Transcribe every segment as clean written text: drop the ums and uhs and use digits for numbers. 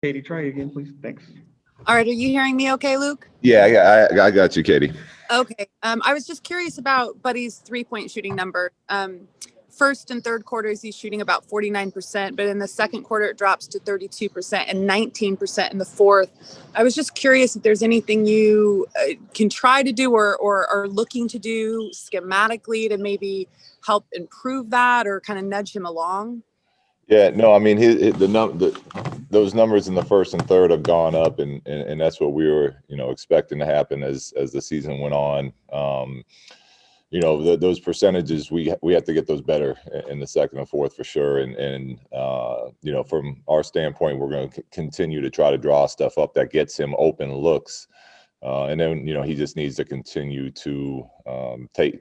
Katie, try again, please. Thanks. All right, are you hearing me okay, Luke? Yeah, I got you, Katie. Okay. I was just curious about Buddy's three-point shooting number. First and third quarters, he's shooting about 49%, but in the second quarter, it drops to 32% and 19% in the fourth. I was just curious if there's anything you can try to do or are looking to do schematically to maybe help improve that or kind of nudge him along. Yeah, no, I mean those numbers in the first and third have gone up, and that's what we were expecting to happen as the season went on. Those percentages we have to get those better in the second and fourth for sure, and from our standpoint, we're going to continue to try to draw stuff up that gets him open looks, and then he just needs to continue to take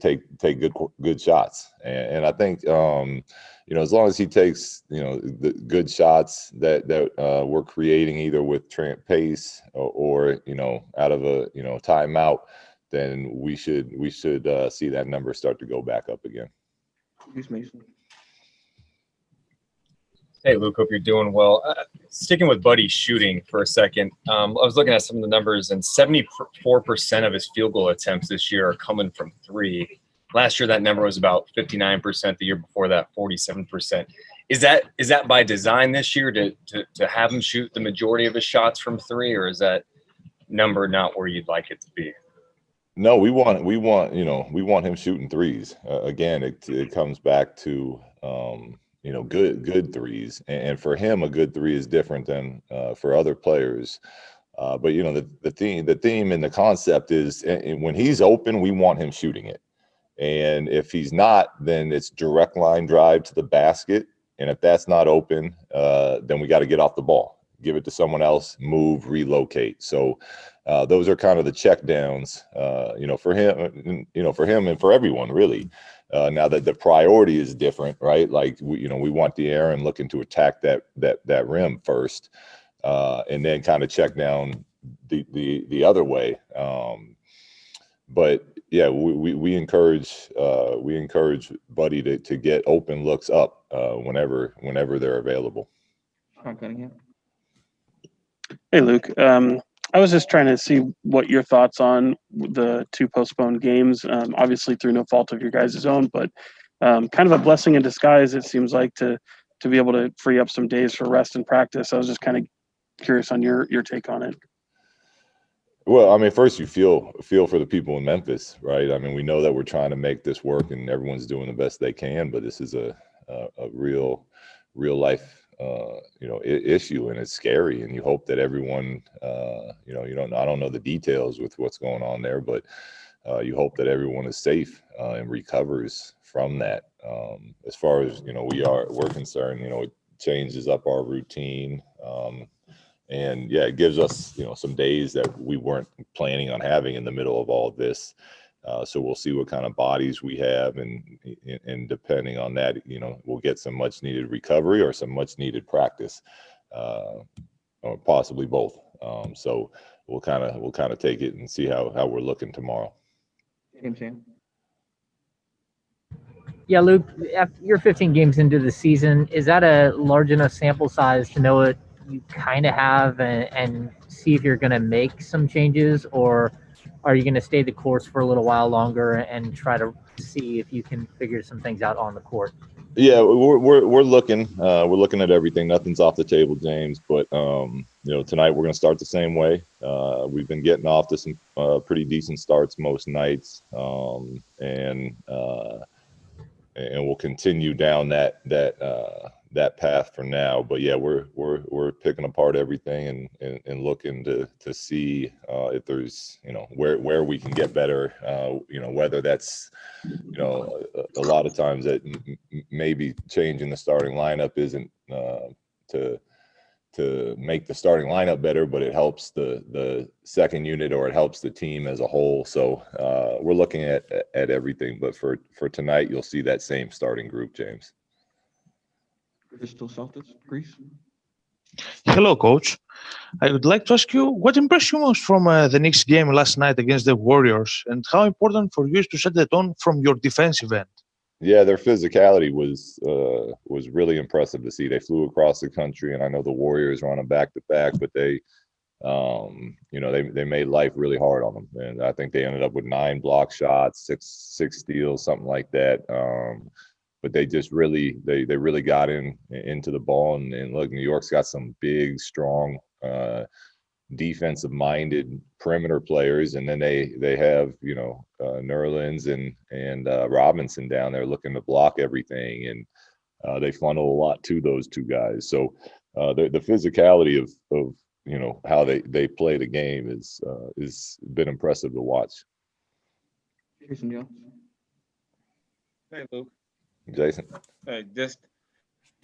good shots, and I think as long as he takes the good shots that we're creating either with pace or out of a timeout, then we should see that number start to go back up again. Thanks, Mason. Hey, Luke, hope you're doing well. Sticking with Buddy's shooting for a second, I was looking at some of the numbers, and 74% of his field goal attempts this year are coming from three. Last year, that number was about 59%. The year before that, 47%. Is that by design this year to have him shoot the majority of his shots from three, or is that number not where you'd like it to be? No, we want him shooting threes. Again, it comes back to good threes, and for him, a good three is different than for other players. But the theme and the concept is when he's open, we want him shooting it. And if he's not, then it's direct line drive to the basket. And if that's not open, then we got to get off the ball, give it to someone else, move, relocate. So those are kind of the check downs, for him, and for everyone really. Now that the priority is different, right? Like we want De'Aaron looking to attack that rim first, and then kind of check down the other way. But yeah, we encourage Buddy to get open looks up whenever they're available. Sean Cunningham. Hey, Luke. I was just trying to see what your thoughts on the two postponed games, obviously through no fault of your guys' own, but kind of a blessing in disguise, it seems like, to be able to free up some days for rest and practice. I was just kind of curious on your take on it. Well, I mean, first you feel for the people in Memphis, right? I mean, we know that we're trying to make this work and everyone's doing the best they can, but this is a real life issue, and it's scary, and you hope that everyone I don't know the details with what's going on there, but you hope that everyone is safe and recovers from that. As far as we're concerned, it changes up our routine, and yeah, it gives us some days that we weren't planning on having in the middle of all of this. So we'll see what kind of bodies we have, and depending on that, we'll get some much needed recovery or some much needed practice, or possibly both. So we'll kind of take it and see how we're looking tomorrow. Yeah, Luke, you're 15 games into the season. Is that a large enough sample size to know what you kind of have and see if you're going to make some changes, or are you going to stay the course for a little while longer and try to see if you can figure some things out on the court? Yeah, we're looking at everything. Nothing's off the table, James. But tonight we're going to start the same way. We've been getting off to some pretty decent starts most nights, and we'll continue down that path for now. But yeah, we're picking apart everything and looking to see if there's where we can get better. Whether that's a lot of times that maybe changing the starting lineup isn't to make the starting lineup better, but it helps the second unit, or it helps the team as a whole. So we're looking at everything, but for tonight you'll see that same starting group, James. Crystal Celtics, Greece. Hello, Coach. I would like to ask you, what impressed you most from the Knicks game last night against the Warriors, and how important for you is to set the tone from your defensive end? Yeah, their physicality was really impressive to see. They flew across the country, and I know the Warriors were on a back-to-back, but they they made life really hard on them, and I think they ended up with 9 block shots, six steals, something like that. But they just they really got into the ball, and look, New York's got some big, strong, defensive minded perimeter players, and then they have Nerlens and Robinson down there looking to block everything, and they funnel a lot to those two guys. So the physicality of how they play the game is been impressive to watch. Jason Jones. Hey, Luke. Jason. Just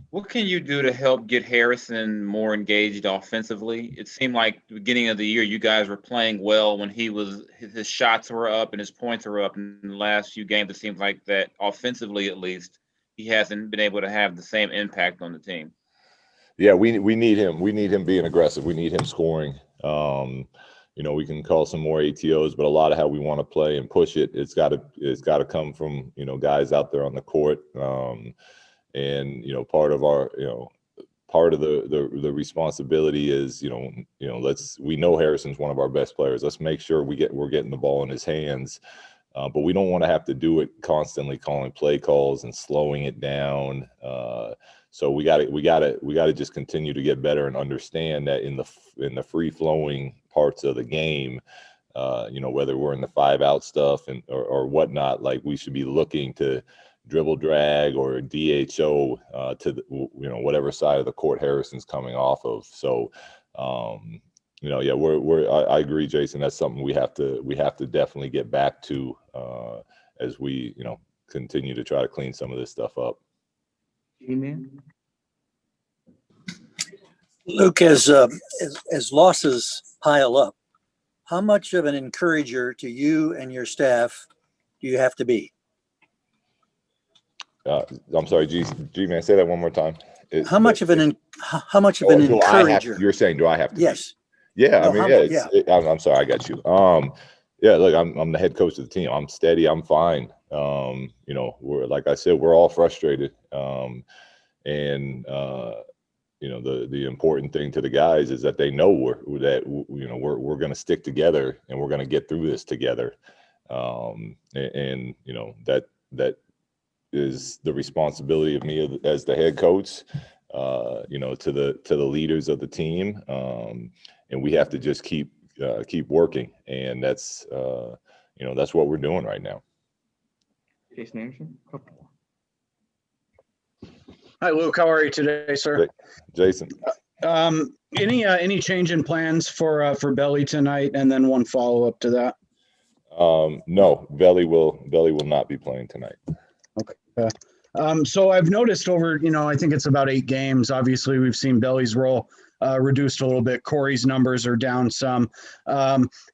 what can you do to help get Harrison more engaged offensively? It seemed like the beginning of the year you guys were playing well when his shots were up and his points were up. In the last few games, it seems like that offensively, at least, he hasn't been able to have the same impact on the team. Yeah, we need him. We need him being aggressive. We need him scoring. We can call some more ATOs, but a lot of how we want to play and push it, it's got to come from guys out there on the court. And part of the responsibility is we know Harrison's one of our best players. Let's make sure we're getting the ball in his hands. But we don't want to have to do it constantly calling play calls and slowing it down. So we got to just continue to get better and understand that in the free flowing parts of the game, whether we're in the 5-out stuff or whatnot, like we should be looking to dribble drag or DHO to whatever side of the court Harrison's coming off of. So I agree, Jason. That's something we have to definitely get back to as we continue to try to clean some of this stuff up. Amen. Luke, as losses pile up, how much of an encourager to you and your staff do you have to be? I'm sorry, G man, say that one more time. How much of an encourager? You're saying, do I have to? Yes. Be? Yeah, No, I'm sorry, I got you. Look, I'm the head coach of the team. I'm steady. I'm fine. We're, like I said, we're all frustrated. The important thing to the guys is that they know we're going to stick together and we're going to get through this together. That is the responsibility of me as the head coach, to the leaders of the team. And we have to just keep working. And that's what we're doing right now. Jason Anderson. Hi, Luke. How are you today, sir? Jason. Any change in plans for Belly tonight? And then one follow up to that. No, Belly will not be playing tonight. Okay. So I've noticed over, I think it's about 8 games. Obviously, we've seen Belly's role reduced a little bit. Corey's numbers are down some.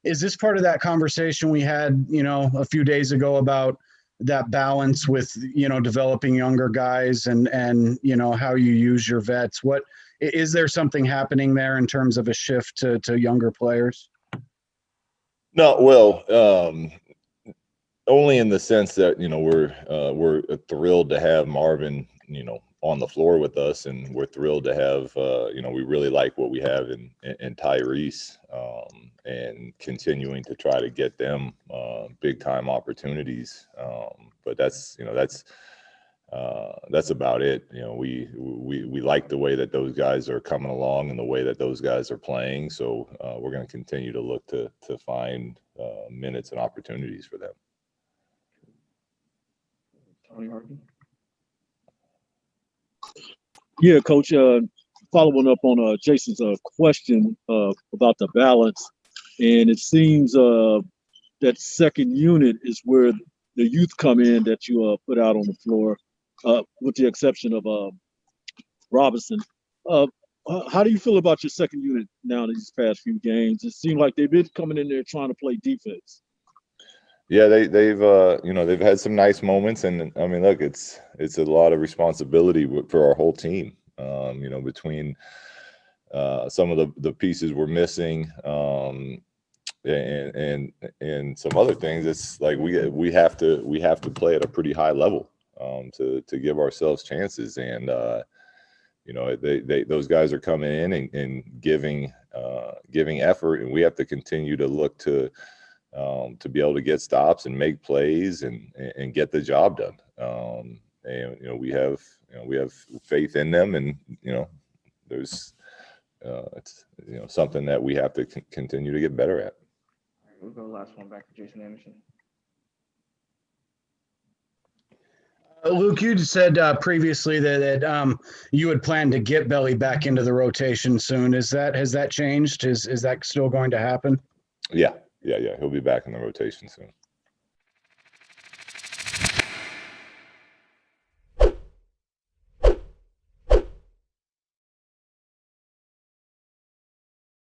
Is this part of that conversation we had, a few days ago about that balance with, developing younger guys and how you use your vets? What is there something happening there in terms of a shift to younger players? No, well, only in the sense that we're thrilled to have Marvin on the floor with us, and we're thrilled to have we really like what we have in Tyrese, and continuing to try to get them big time opportunities. But that's about it. We like the way that those guys are coming along and the way that those guys are playing. So we're going to continue to look to find minutes and opportunities for them. Tony Harden. Yeah, Coach. Following up on Jason's question about the balance, and it seems that second unit is where the youth come in that you put out on the floor, with the exception of Robinson. How do you feel about your second unit now in these past few games? It seemed like they've been coming in there trying to play defense. Yeah, they've had some nice moments, and I mean, look, it's a lot of responsibility for our whole team. Between some of the pieces we're missing, and some other things, it's like we have to play at a pretty high level. to give ourselves chances. And you know, those guys are coming in and giving effort, and we have to continue to look to be able to get stops and make plays and get the job done. And you know, we have faith in them, and you know, there's it's, you know, something that we have to continue to get better at. All right, we'll go last one back to Jason Anderson. Luke, you said previously that you had planned to get Belly back into the rotation soon. Has that changed? Is that still going to happen? Yeah. He'll be back in the rotation soon.